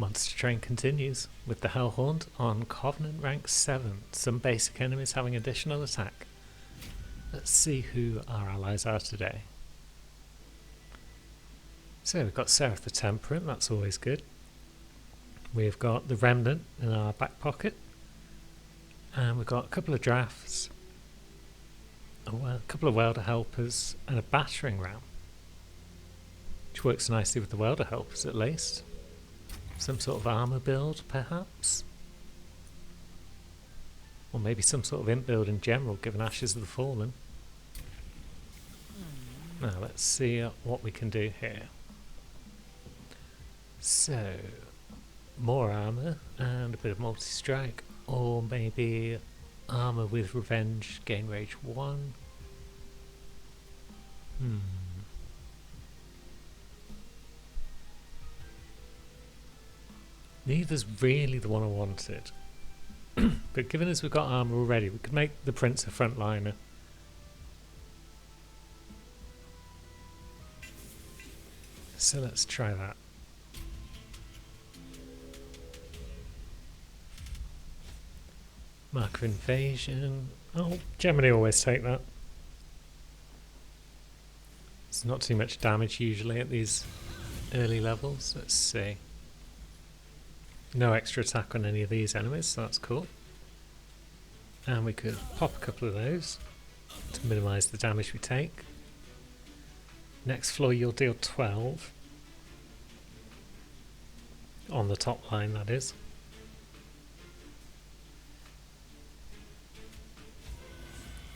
Monster Train continues with the Hellhorn on Covenant rank 7. Some basic enemies having additional attack. Let's see who our allies are today. So we've got Seraph the Temperate, that's always good. We've got the Remnant in our back pocket. And we've got a couple of drafts, a couple of Welder Helpers and a Battering Ram. Which works nicely with the Welder Helpers at least. Some sort of armour build perhaps? Or maybe some sort of imp build in general given Ashes of the Fallen. Now let's see what we can do here. So, more armour and a bit of multi-strike, or maybe armour with revenge, gain rage 1. Neither's really the one I wanted. But given as we've got armour already, we could make the Prince a frontliner. So let's try that. Mark of Invasion. Oh, Gemini always take that. It's not too much damage usually at these early levels. Let's see. No extra attack on any of these enemies, so that's cool. And we could pop a couple of those to minimise the damage we take. Next floor you'll deal 12. On the top line, that is.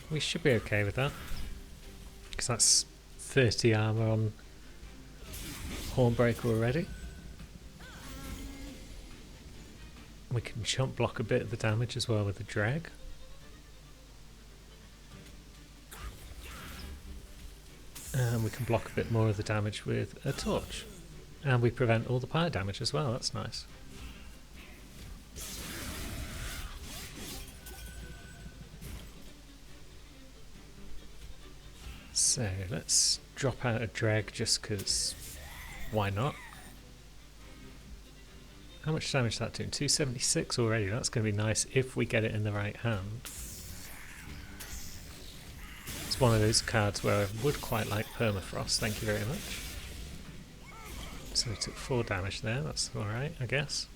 We should be okay with that, because that's 30 armour on Hornbreaker already. We can jump block a bit of the damage as well with the drag. And we can block a bit more of the damage with a torch. And we prevent all the fire damage as well, that's nice. So let's drop out a drag just because why not? How much damage is that doing? 276 already, that's going to be nice if we get it in the right hand. It's one of those cards where I would quite like Permafrost, thank you very much. So we took 4 damage there, that's alright I guess.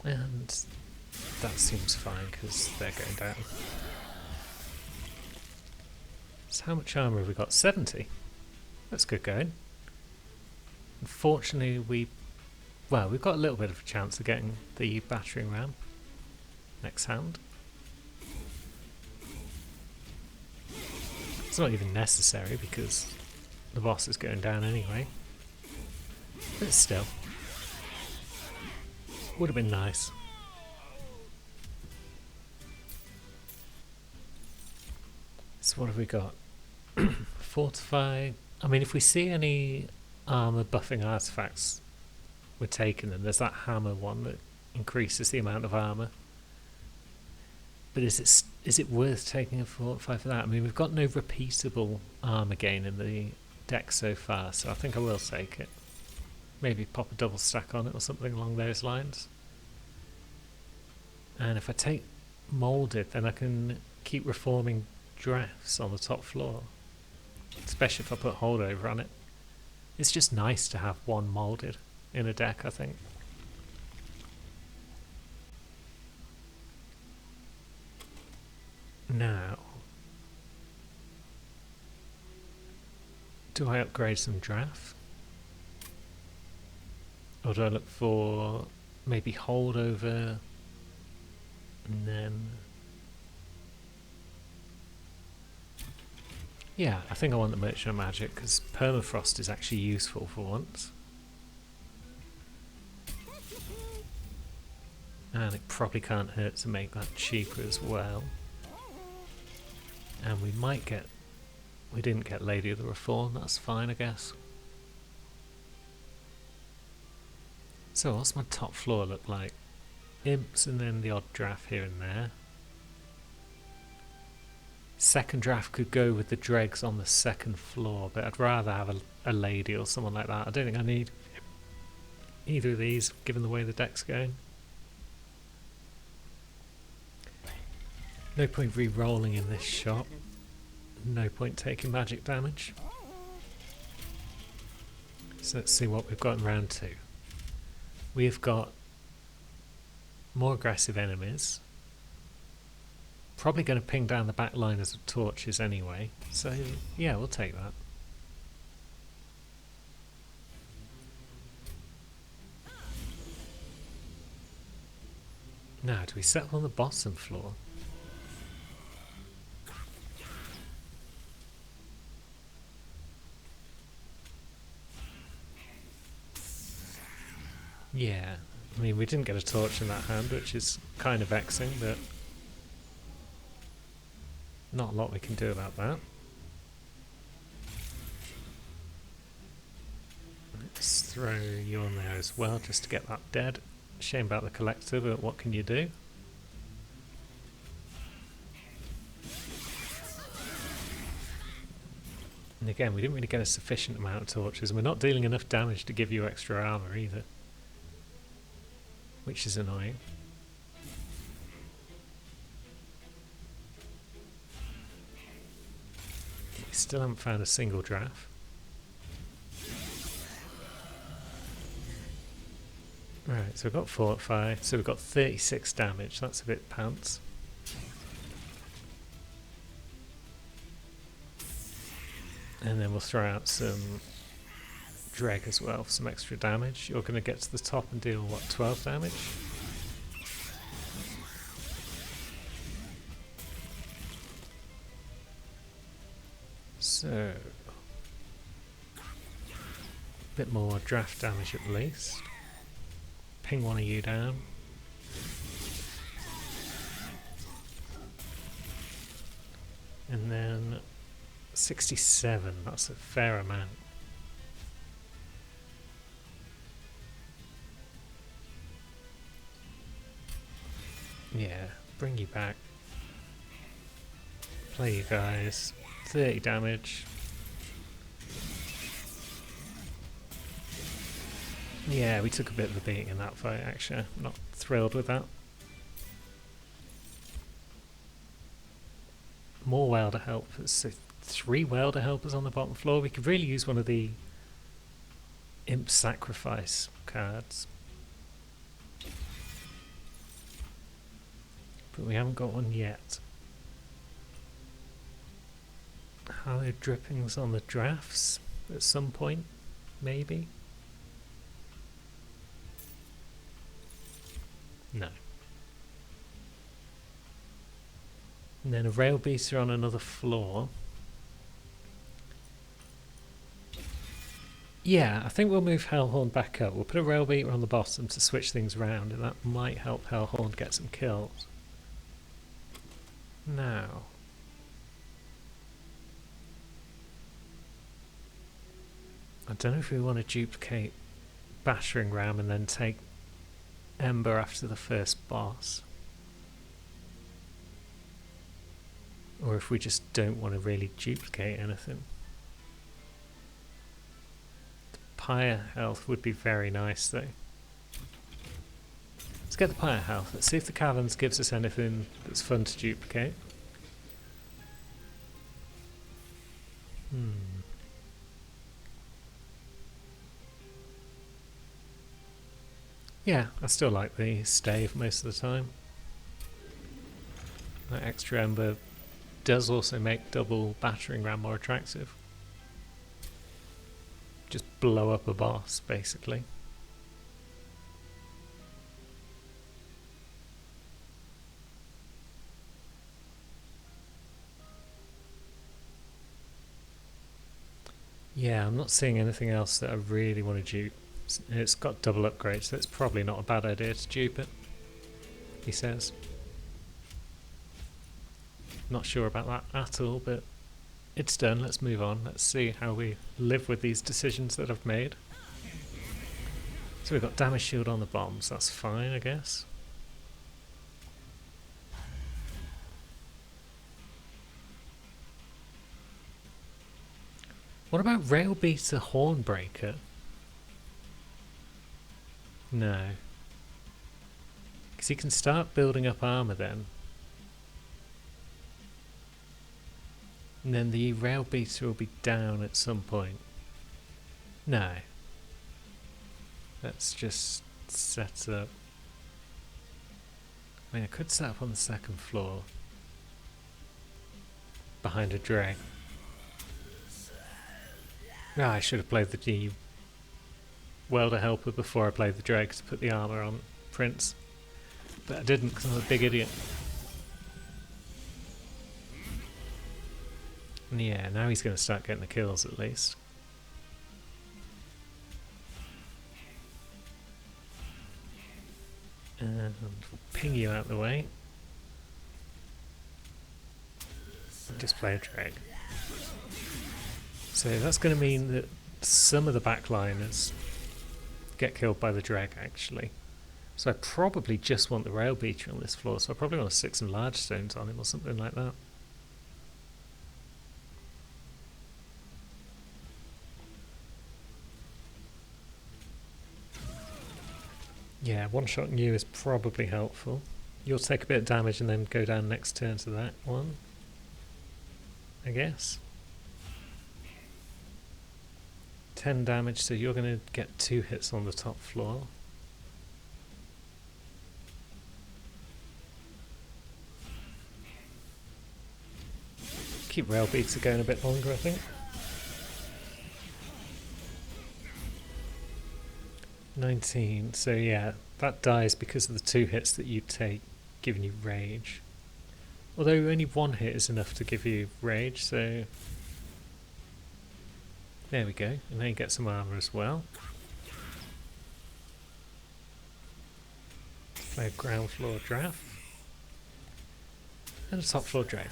And that seems fine because they're going down. So how much armour have we got? 70. That's good going. Unfortunately we've got a little bit of a chance of getting the battering ram next hand. It's not even necessary because the boss is going down anyway. But still. Would have been nice. So what have we got? Fortify. I mean, if we see any armor buffing artifacts, we're taking them. There's that hammer one that increases the amount of armor. But is it worth taking a fortify for that? I mean, we've got no repeatable armor gain in the deck so far, so I think I will take it. Maybe pop a double stack on it or something along those lines. And if I take Moulded, then I can keep reforming drafts on the top floor. Especially if I put Holdover on it. It's just nice to have one Moulded in a deck, I think. Now, do I upgrade some draft? Or do I look for maybe Holdover and then... Yeah, I think I want the Merchant of Magic because Permafrost is actually useful for once. And it probably can't hurt to make that cheaper as well. And we might get... We didn't get Lady of the Reform, that's fine I guess. So what's my top floor look like? Imps and then the odd draft here and there. Second draft could go with the dregs on the second floor, but I'd rather have a lady or someone like that. I don't think I need either of these, given the way the deck's going. No point re-rolling in this shot. No point taking magic damage. So let's see what we've got in round 2. We've got more aggressive enemies. Probably going to ping down the back line as torches anyway. So yeah, we'll take that. Now, do we settle on the bottom floor? Yeah, I mean, we didn't get a torch in that hand, which is kind of vexing, but not a lot we can do about that. Let's throw you on there as well, just to get that dead. Shame about the collector, but what can you do? And again, we didn't really get a sufficient amount of torches, and we're not dealing enough damage to give you extra armor either, which is annoying. We still haven't found a single draft. Right, so we've got Fortify, so we've got 36 damage, that's a bit pants. And then we'll throw out some Dreg as well for some extra damage. You're going to get to the top and deal, what, 12 damage? So, a bit more draft damage at least. Ping one of you down. And then 67, that's a fair amount. Yeah, bring you back. Play you guys. 30 damage. Yeah, we took a bit of a beating in that fight actually. I'm not thrilled with that. More welder helpers. So 3 welder helpers on the bottom floor. We could really use one of the Imp Sacrifice cards. But we haven't got one yet. Hallowed drippings on the drafts at some point, maybe? No. And then a rail beater on another floor. Yeah, I think we'll move Hellhorn back up. We'll put a rail beater on the bottom to switch things around, and that might help Hellhorn get some kills. Now, I don't know if we want to duplicate Battering Ram and then take Ember after the first boss, or if we just don't want to really duplicate anything. The Pyre health would be very nice though. Let's get the Pyre health. Let's see if the Caverns gives us anything that's fun to duplicate. Yeah, I still like the stave most of the time. That extra ember does also make double Battering Ram more attractive. Just blow up a boss, basically. Yeah, I'm not seeing anything else that I really want to dupe. It's got double upgrades, so it's probably not a bad idea to dupe it, he says. Not sure about that at all, but it's done. Let's move on. Let's see how we live with these decisions that I've made. So we've got damage shield on the bombs, that's fine, I guess. What about Railbeater Hornbreaker? No. Because you can start building up armour then. And then the Railbeater will be down at some point. No. Let's just set up. I mean, I could set up on the second floor. Behind a drag. Ah, I should have played the welder helper before I played the drag to put the armour on Prince. But I didn't because I'm a big idiot. And yeah, now he's going to start getting the kills at least. And we'll ping you out of the way. And just play a drag. So that's going to mean that some of the backliners get killed by the drag actually. So I probably just want the rail beater on this floor, so I probably want to stick some large stones on him or something like that. Yeah, one-shotting you is probably helpful. You'll take a bit of damage and then go down next turn to that one, I guess. 10 damage, so you're going to get 2 hits on the top floor. Keep rail beater going a bit longer, I think. 19, so yeah, that dies because of the 2 hits that you take, giving you rage. Although only 1 hit is enough to give you rage, so there we go, and then you get some armour as well. Play a ground floor draft. And a top floor drag.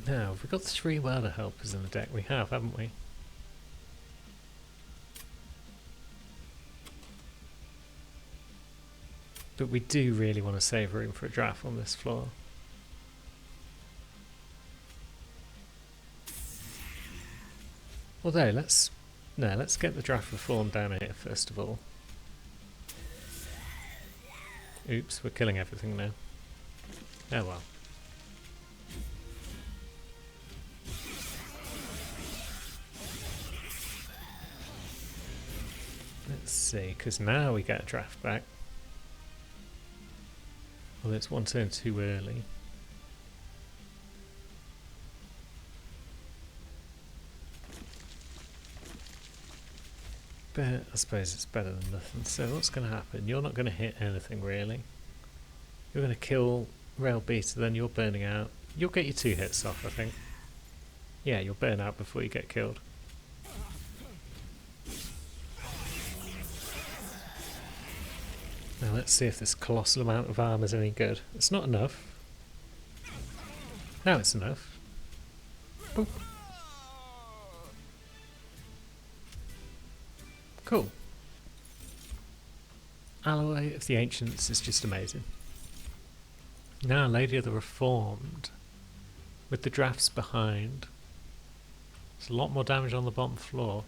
Now, we've got 3 welder helpers in the deck. We have, haven't we? But we do really want to save room for a draft on this floor. Although, let's get the draft reform down here first of all. Oops, we're killing everything now. Oh well. Let's see, because now we get a draft back. Well, it's 1 turn too early. But I suppose it's better than nothing. So what's going to happen? You're not going to hit anything really. You're going to kill rail beater, then you're burning out. You'll get your 2 hits off, I think. Yeah, you'll burn out before you get killed. Now let's see if this colossal amount of armor is any good. It's not enough. Now it's enough. Boop. Cool. Alloy of the Ancients is just amazing. Now Lady of the Reformed, with the drafts behind. There's a lot more damage on the bottom floor.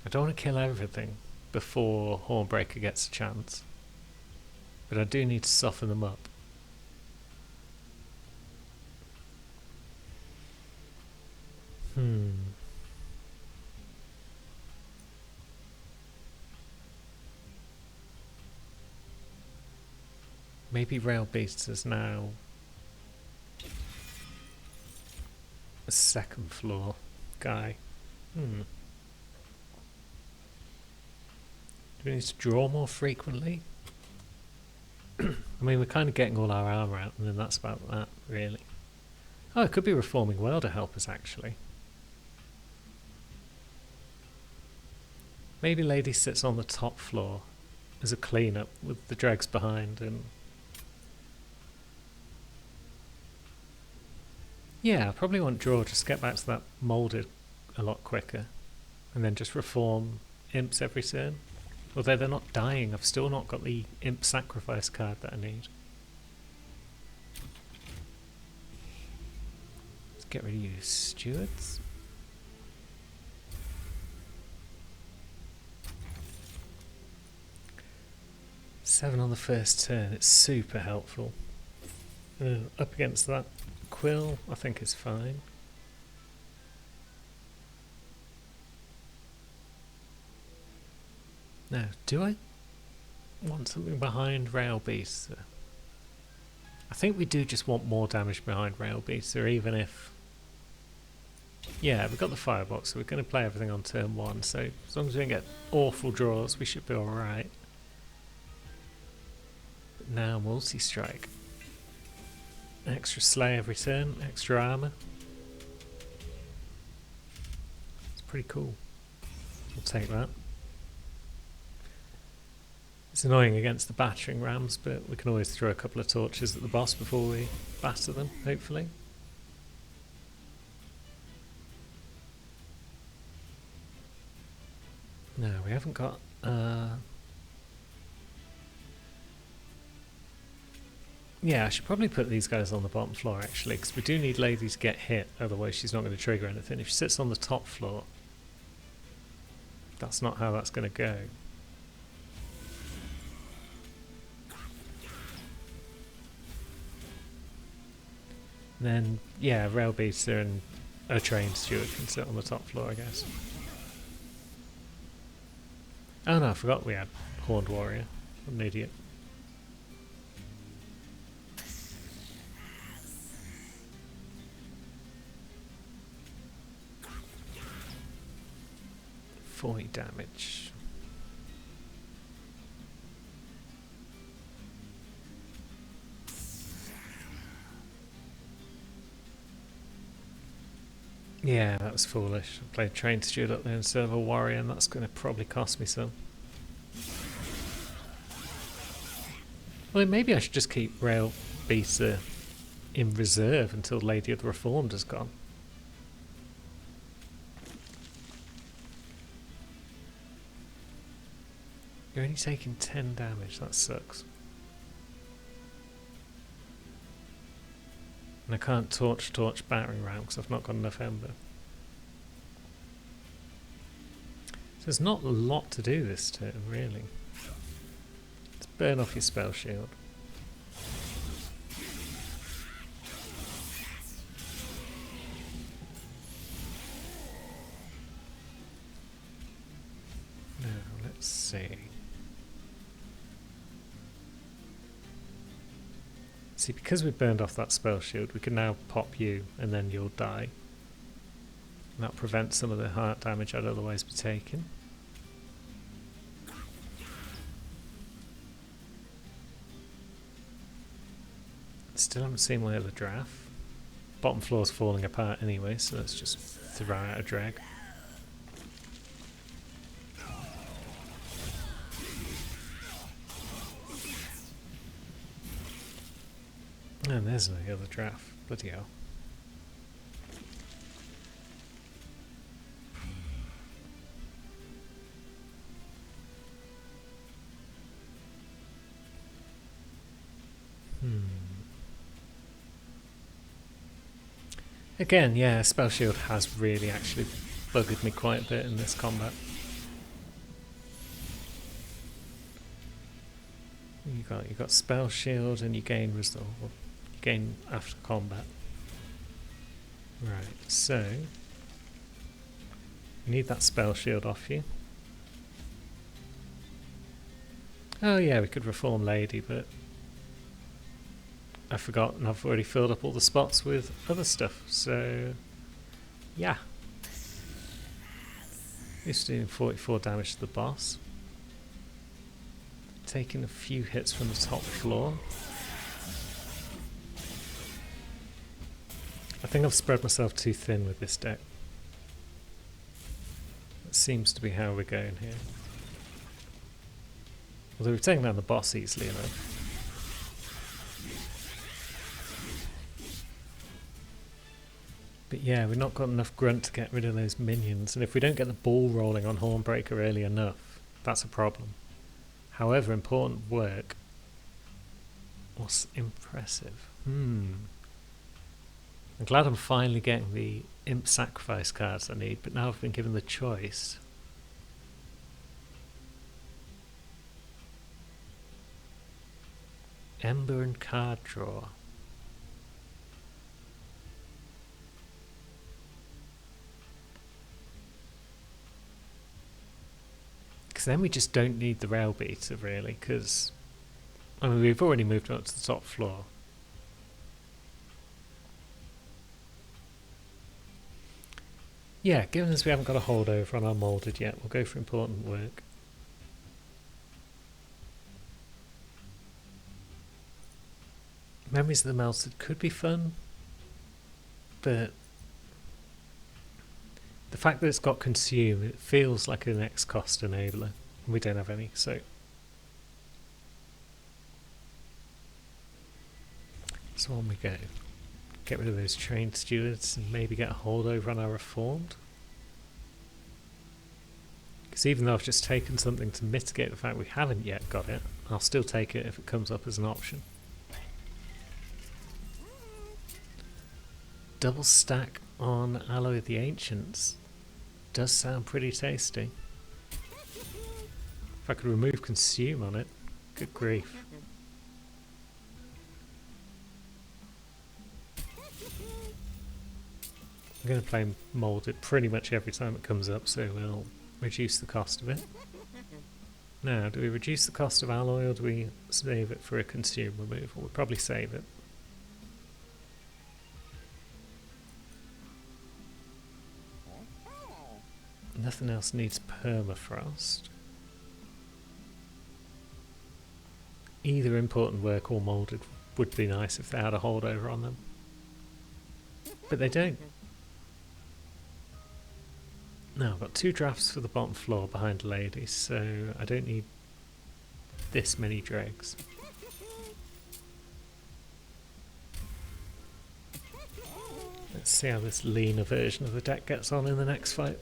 I don't want to kill everything before Hornbreaker gets a chance, but I do need to soften them up. Maybe Rail Beast is now a second floor guy. Do we need to draw more frequently? I mean, we're kind of getting all our armour out, and then that's about that, really. Oh, it could be reforming welder helpers, actually. Maybe Lady sits on the top floor as a clean-up with the dregs behind, and yeah, I probably want draw, just get back to that moulded a lot quicker. And then just reform imps every turn. Although they're not dying, I've still not got the imp sacrifice card that I need. Let's get rid of you stewards. Seven on the first turn, it's super helpful. Up against that quill, I think is fine. Now, do I want something behind Rail Beaster? I think we do just want more damage behind Rail Beaster, even if... Yeah, we've got the firebox, so we're going to play everything on turn 1, so as long as we don't get awful draws, we should be alright. But now, multi-strike. Extra slay every turn, extra armour. It's pretty cool. We'll take that. It's annoying against the battering rams, but we can always throw a couple of torches at the boss before we batter them, hopefully. No, we haven't got... Yeah, I should probably put these guys on the bottom floor, actually, because we do need Lady to get hit, otherwise she's not going to trigger anything. If she sits on the top floor, that's not how that's going to go. Then, yeah, Rail Beaster and a trained steward can sit on the top floor, I guess. Oh no, I forgot we had Horned Warrior. I'm an idiot. Damage. Yeah, that was foolish. I played trained steward up there instead of a warrior, and that's going to probably cost me some. Well, maybe I should just keep Rail Beaster in reserve until Lady of the Reformed has gone. You're only taking 10 damage, that sucks. And I can't torch battering ram because I've not got enough ember. So there's not a lot to do this turn, really. Let's burn off your spell shield. Now, let's see. See, because we burned off that spell shield, we can now pop you and then you'll die. And that prevents some of the heart damage I'd otherwise be taking. Still haven't seen my other draft. Bottom floor's falling apart anyway, so let's just throw out a drag. And there's no other draft. Bloody hell. Again, yeah, Spell Shield has really actually buggered me quite a bit in this combat. You got Spell Shield and you gain Resolve. You gain after combat. Right, so you need that Spell Shield off you. Oh yeah, we could Reform Lady, but I've forgotten I've already filled up all the spots with other stuff, so yeah. It's doing 44 damage to the boss. Taking a few hits from the top floor. I think I've spread myself too thin with this deck. That seems to be how we're going here. Although we've taken down the boss easily enough. But yeah, we've not got enough grunt to get rid of those minions, and if we don't get the ball rolling on Hornbreaker early enough, that's a problem. However, important work was impressive. I'm glad I'm finally getting the imp sacrifice cards I need, but now I've been given the choice. Ember and card draw. Because then we just don't need the rail beater really, because I mean we've already moved up to the top floor. Yeah, given as we haven't got a holdover on our moulded yet, we'll go for important work. Memories of the Melted could be fun, but the fact that it's got consume, it feels like an X cost enabler. We don't have any, so on we go. Get rid of those trained stewards and maybe get a holdover on our reformed. Because even though I've just taken something to mitigate the fact we haven't yet got it, I'll still take it if it comes up as an option. Double stack on Alloy of the Ancients does sound pretty tasty. If I could remove consume on it, good grief. I'm going to play moulded pretty much every time it comes up, so we'll reduce the cost of it. Now, do we reduce the cost of alloy or do we save it for a consume removal? We'll probably save it. Nothing else needs permafrost. Either important work or moulded would be nice if they had a holdover on them. But they don't. Now I've got 2 drafts for the bottom floor behind ladies, so I don't need this many dregs. Let's see how this leaner version of the deck gets on in the next fight.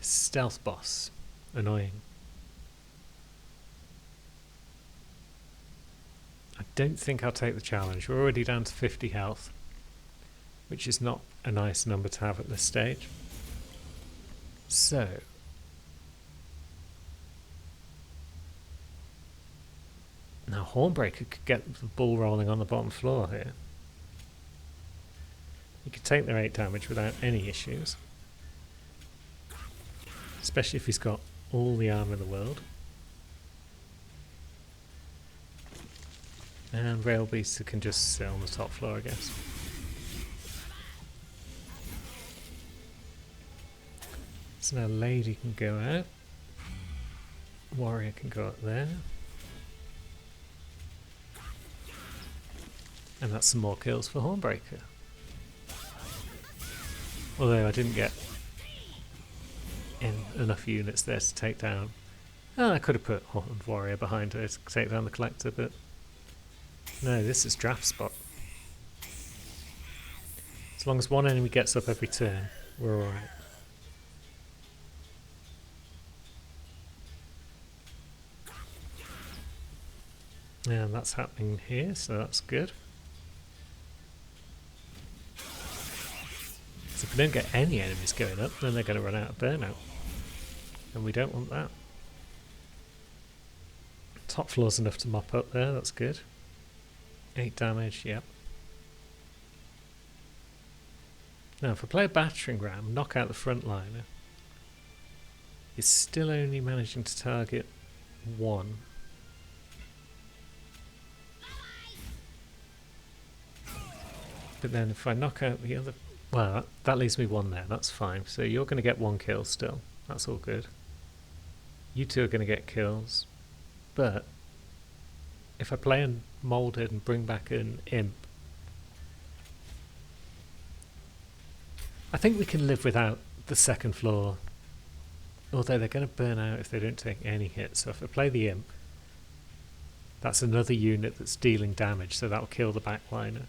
Stealth boss. Annoying. I don't think I'll take the challenge. We're already down to 50 health, which is not a nice number to have at this stage. So, now Hornbreaker could get the ball rolling on the bottom floor here. He could take their 8 damage without any issues, especially if he's got all the armor in the world. And Rail Beaster can just sit on the top floor, I guess. So now Lady can go out. Warrior can go up there. And that's some more kills for Hornbreaker. Although I didn't get in enough units there to take down. Oh, I could have put Horned Warrior behind her to take down the Collector, but no, this is draft spot. As long as one enemy gets up every turn, we're alright. And that's happening here, so that's good. So if we don't get any enemies going up, then they're going to run out of burnout. And we don't want that. Top floor's enough to mop up there, that's good. 8 damage, yep. Now if I play a battering ram, knock out the frontliner, he's still only managing to target 1. But then if I knock out the other... Well, that leaves me 1 there, that's fine. So you're going to get 1 kill still, that's all good. You 2 are going to get kills. But if I play and moulded and bring back an imp, I think we can live without the second floor. Although they're going to burn out if they don't take any hits. So if I play the imp, that's another unit that's dealing damage, so that'll kill the backliner.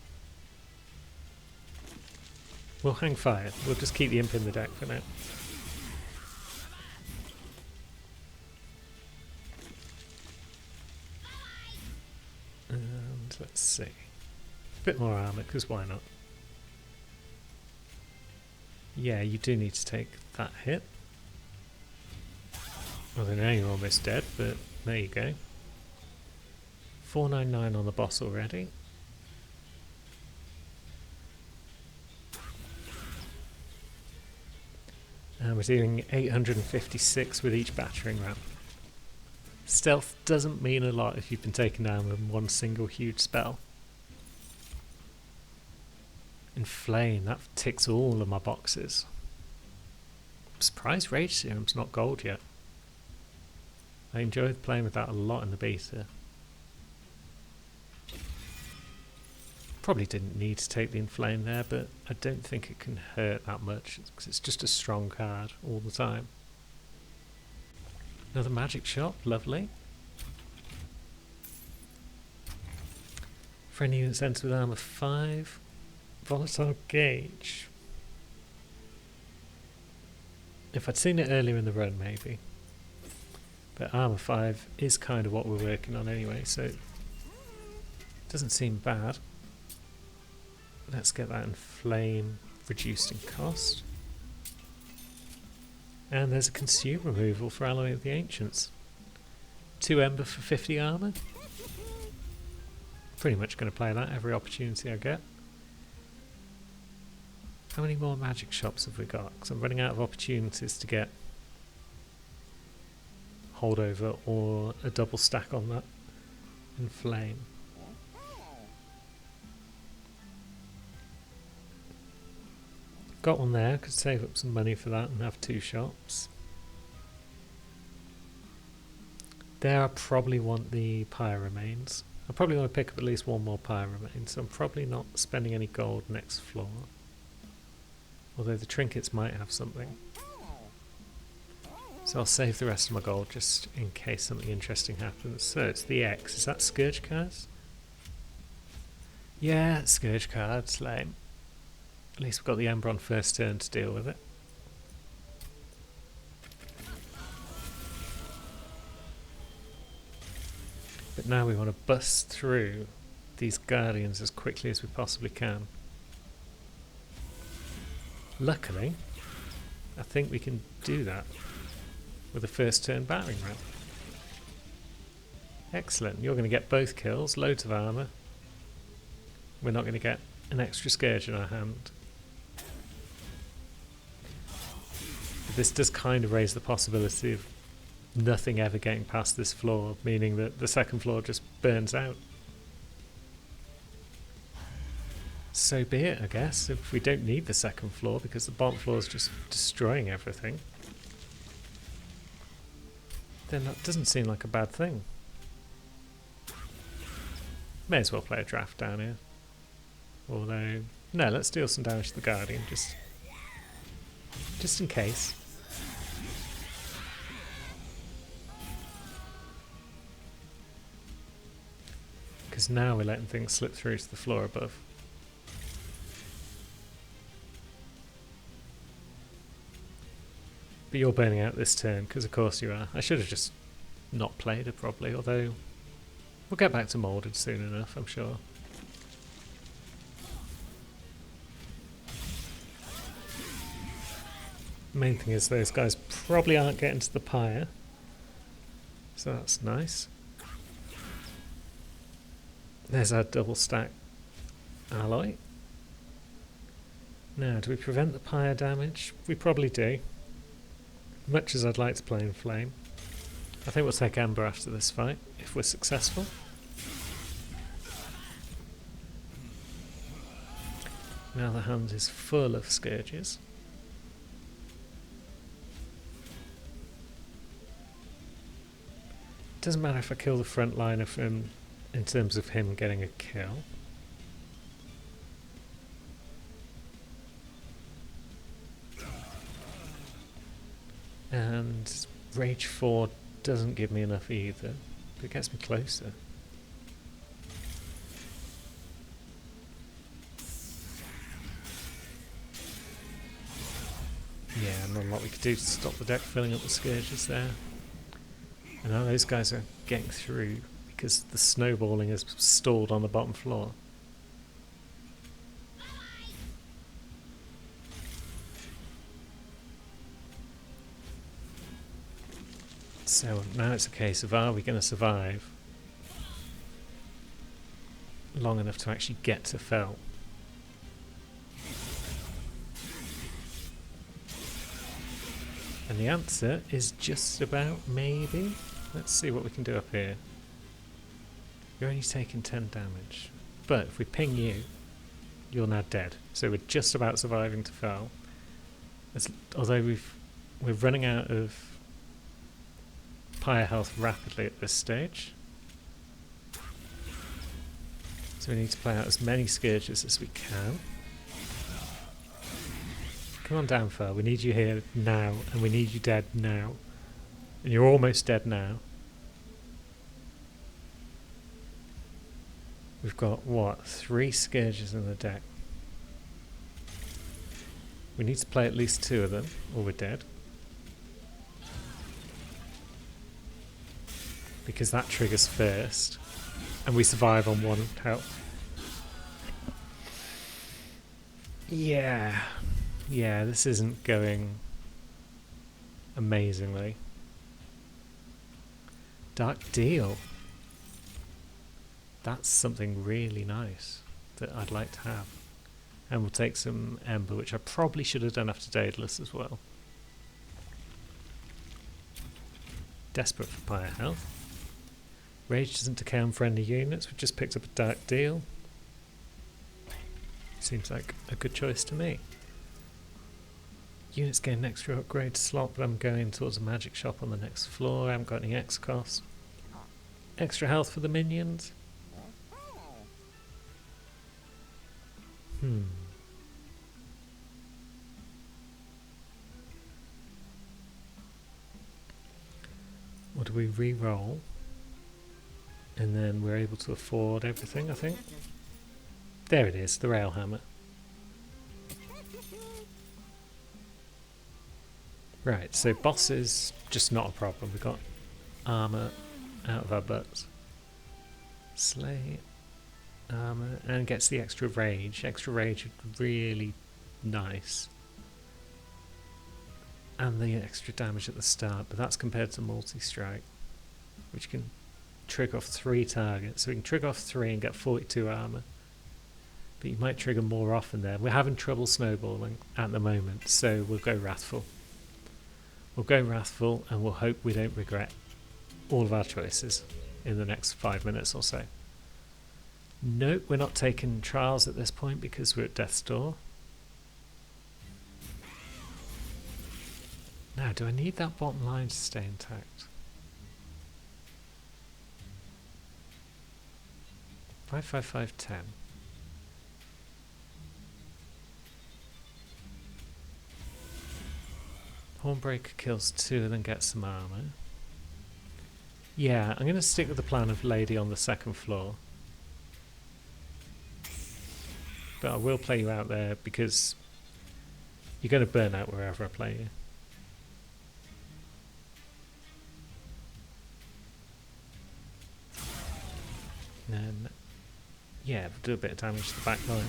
We'll hang fire. We'll just keep the imp in the deck for now. And let's see. A bit more armour, because why not? Yeah, you do need to take that hit. Although now you're almost dead, but there you go. 499 on the boss already. And we're doing 856 with each battering ram. Stealth doesn't mean a lot if you've been taken down with one single huge spell. Inflame, that ticks all of my boxes. I'm surprised Rage Serum's not gold yet. I enjoyed playing with that a lot in the beta. Probably didn't need to take the Inflame there, but I don't think it can hurt that much because it's just a strong card all the time. Another magic shop, lovely. Friendly units enter with armor 5. Volatile gauge. If I'd seen it earlier in the run, maybe. But armor 5 is kind of what we're working on anyway, so it doesn't seem bad. Let's get that Inflame reduced in cost. And there's a consume removal for Alloy of the Ancients. 2 Ember for 50 armour. Pretty much going to play that every opportunity I get. How many more magic shops have we got? Because I'm running out of opportunities to get holdover or a double stack on that Inflame. Got one there, could save up some money for that and have 2 shops. There I probably want the Pyre Remains. I probably want to pick up at least one more Pyre Remains, so I'm probably not spending any gold next floor. Although the trinkets might have something. So I'll save the rest of my gold just in case something interesting happens. So it's the X. Is that Scourge cards? Yeah, it's Scourge cards. Lame. At least we've got the Ember on first turn to deal with it. But now we want to bust through these Guardians as quickly as we possibly can. Luckily, I think we can do that with a first turn battering ram. Excellent, you're going to get both kills, loads of armour. We're not going to get an extra Scourge in our hand. But this does kind of raise the possibility of nothing ever getting past this floor, meaning that the second floor just burns out. So be it, I guess, if we don't need the second floor because the bottom floor is just destroying everything. Then that doesn't seem like a bad thing. May as well play a draft down here. Although, no, let's deal some damage to the Guardian, just in case. Because now we're letting things slip through to the floor above. But you're burning out this turn, because of course you are. I should have just not played it properly, although we'll get back to Moulded soon enough, I'm sure. Main thing is those guys probably aren't getting to the pyre, so that's nice. There's our double stack alloy. Now, do we prevent the pyre damage? We probably do. Much as I'd like to play in Flame. I think we'll take Ember after this fight, if we're successful. Now the hand is full of Scourges. Doesn't matter if I kill the frontliner from, in terms of him getting a kill. And Rage 4 doesn't give me enough either, but it gets me closer. Yeah, not a lot we could do to stop the deck filling up with scourges there. And now those guys are getting through because the snowballing has stalled on the bottom floor. So now it's a case of, are we going to survive long enough to actually get to Fell? And the answer is just about maybe. Let's see what we can do up here. You're only taking 10 damage. But if we ping you, you're now dead. So we're just about surviving to Fell. Although we're running out of pyre health rapidly at this stage. So we need to play out as many scourges as we can. Come on down, Fell. We need you here now, and we need you dead now. And you're almost dead now. We've got, what, 3 scourges in the deck. We need to play at least 2 of them, or we're dead. Because that triggers first, and we survive on 1 health. Yeah, this isn't going amazingly. Dark Deal. That's something really nice that I'd like to have. And we'll take some Ember, which I probably should have done after Daedalus as well. Desperate for pyre health. Rage doesn't decay on friendly units. We've just picked up a Dark Deal. Seems like a good choice to me. Units gain an extra upgrade slot, but I'm going towards a magic shop on the next floor. I haven't got any X costs. Extra health for the minions. Or do we re-roll? And then we're able to afford everything, I think. There it is, the rail hammer. Right, so boss is just not a problem. We've got armour out of our butts. Slay, armour, and gets the extra rage. Extra rage is really nice. And the extra damage at the start, but that's compared to multi-strike, which can trigger off 3 targets. So we can trigger off 3 and get 42 armour. But you might trigger more often there. We're having trouble snowballing at the moment, so we'll go Wrathful. We'll go Wrathful and we'll hope we don't regret all of our choices in the next 5 minutes or so. Nope, we're not taking trials at this point because we're at Death's Door. Now, do I need that bottom line to stay intact? 5, 5, 5, 10. Hornbreaker kills 2 and then gets some armour. Yeah, I'm going to stick with the plan of Lady on the 2nd floor. But I will play you out there because you're going to burn out wherever I play you. And then, yeah, we'll do a bit of damage to the back line.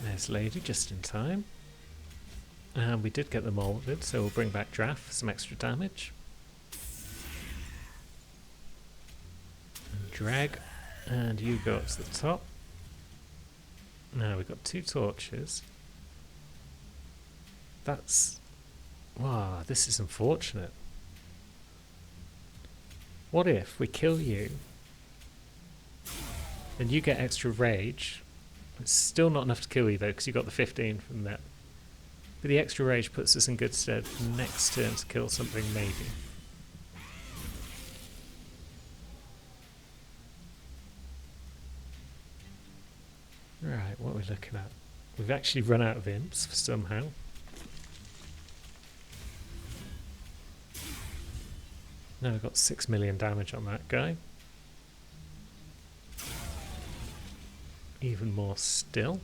There's Lady just in time. And we did get the molded, so we'll bring back Draft for some extra damage. And drag, and you go up to the top. Now we've got 2 torches. That's... wow, this is unfortunate. What if we kill you, and you get extra rage? It's still not enough to kill you though, because you got the 15 from that. But the extra rage puts us in good stead for next turn to kill something, maybe. Right, what are we looking at? We've actually run out of imps somehow. Now we've got 6 million damage on that guy. Even more still.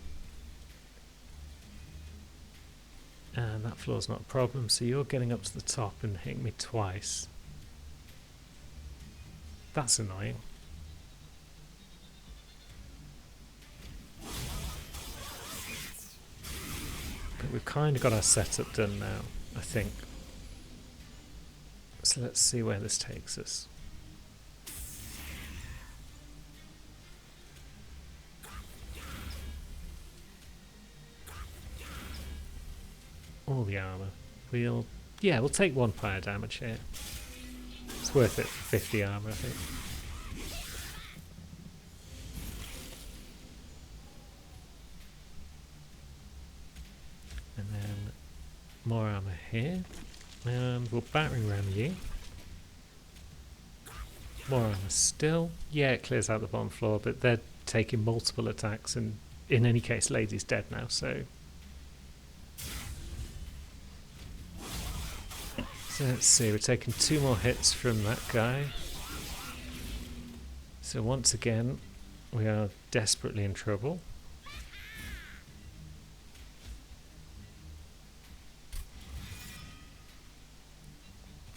And that floor's not a problem, so you're getting up to the top and hitting me twice. That's annoying. But we've kind of got our setup done now, I think. So let's see where this takes us. All the armour. We'll take 1 fire damage here. It's worth it for 50 armour, I think. And then more armour here. And we'll battering ram you. More armour still. Yeah, it clears out the bottom floor, but they're taking multiple attacks, and in any case, Lady's dead now, so... So let's see, we're taking 2 more hits from that guy. So once again, we are desperately in trouble.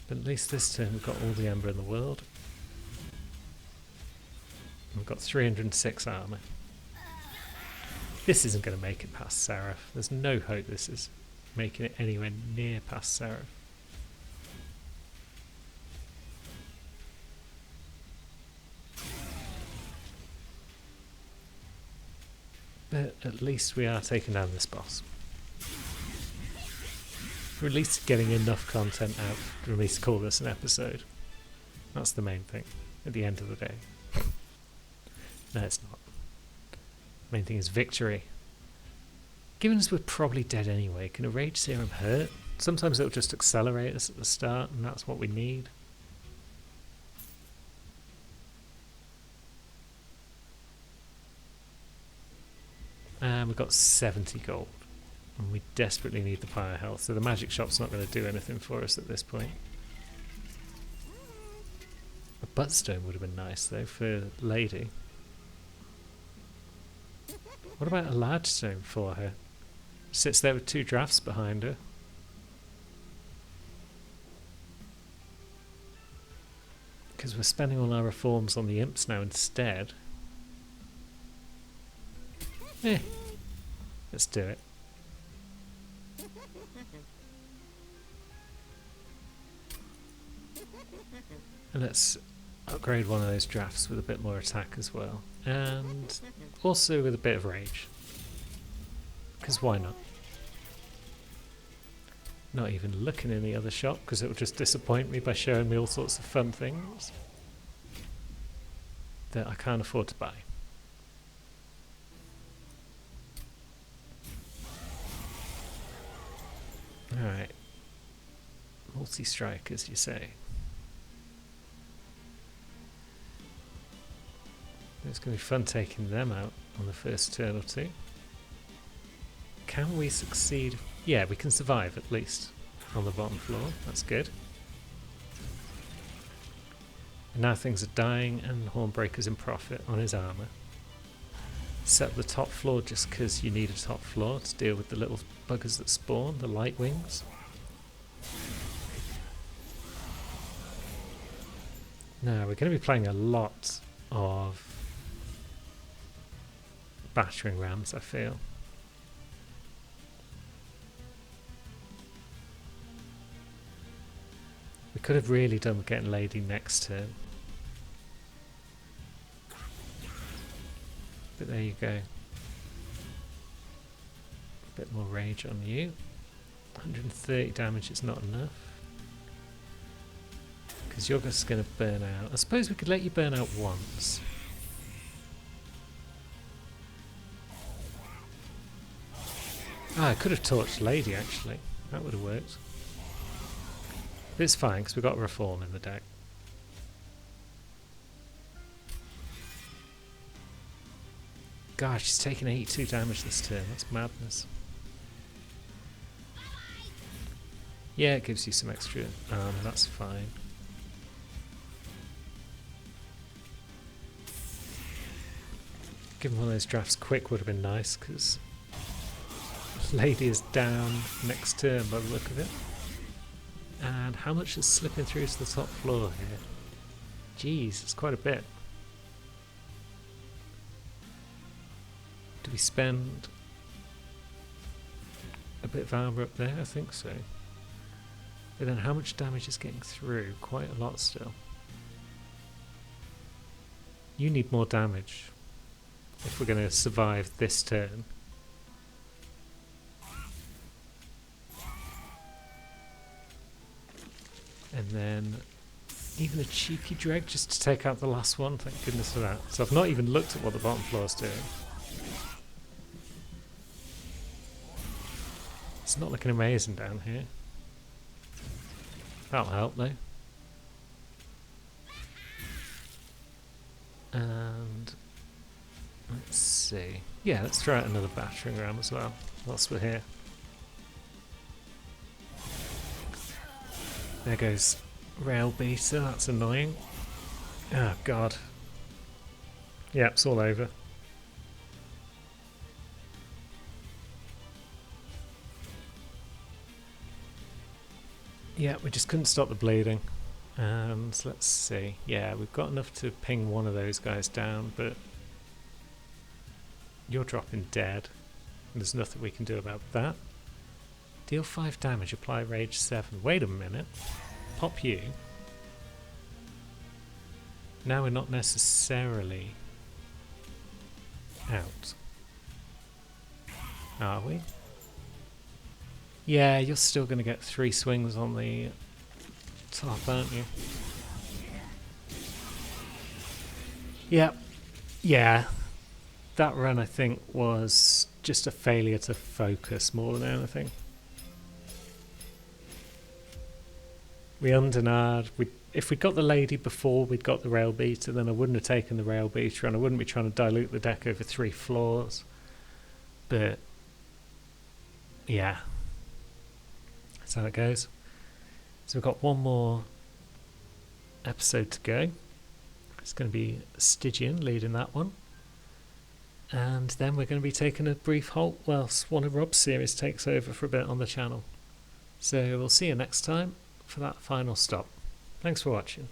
But at least this turn we've got all the amber in the world. We've got 306 armour. This isn't going to make it past Seraph. There's no hope this is making it anywhere near past Seraph. But at least we are taking down this boss. We're at least getting enough content out to at least call this an episode. That's the main thing at the end of the day. No, it's not. Main thing is victory. Given as we're probably dead anyway, can a rage serum hurt? Sometimes it'll just accelerate us at the start, and that's what we need. And we've got 70 gold. And we desperately need the pyre health, so the magic shop's not going to do anything for us at this point. A buttstone would have been nice though for Lady. What about a large stone for her? Sits there with 2 drafts behind her. Because we're spending all our reforms on the imps now instead. Let's do it. And let's upgrade one of those drafts with a bit more attack as well. And also with a bit of rage. Because why not? Not even looking in the other shop because it will just disappoint me by showing me all sorts of fun things that I can't afford to buy. Alright. Multi-strike, as you say. It's going to be fun taking them out on the first turn or two. Can we succeed? Yeah, we can survive at least on the bottom floor. That's good. And now things are dying and Hornbreaker's in profit on his armour. Set the top floor just because you need a top floor to deal with the little buggers that spawn, the light wings. Now we're going to be playing a lot of battering rams, I feel. We could have really done with getting Lady next turn. But there you go. A bit more rage on you. 130 damage is not enough. Because you're just going to burn out. I suppose we could let you burn out once. Ah, I could have torched Lady actually. That would have worked. But it's fine because we've got Reform in the deck. Gosh, she's taking 82 damage this turn. That's madness. Yeah, it gives you some extra armor. That's fine. Giving one of those drafts quick would have been nice because lady is down next turn by the look of it. And how much is slipping through to the top floor here? Jeez, it's quite a bit. Do we spend a bit of armour up there? I think so. But then how much damage is getting through? Quite a lot still. You need more damage if we're going to survive this turn. And then even a cheeky dreg just to take out the last one. Thank goodness for that. So I've not even looked at what the bottom floor is doing. It's not looking amazing down here. That'll help though. And let's see. Yeah, let's try out another battering ram as well whilst we're here. There goes rail beater, that's annoying. Oh god. Yep, it's all over. Yeah, we just couldn't stop the bleeding. And let's see. Yeah, we've got enough to ping one of those guys down, but you're dropping dead. And there's nothing we can do about that. Deal 5 damage, apply rage 7. Wait a minute. Pop you. Now we're not necessarily out. Are we? Yeah, you're still going to get 3 swings on the top, aren't you? Yep. Yeah. That run, I think, was just a failure to focus more than anything. We undenied. If we'd got the lady before we'd got the rail beater, then I wouldn't have taken the rail beater and I wouldn't be trying to dilute the deck over 3 floors. But, yeah. That's how it goes. So we've got one more episode to go. It's going to be Stygian leading that one. And then we're going to be taking a brief halt whilst one of Rob's series takes over for a bit on the channel. So we'll see you next time for that final stop. Thanks for watching.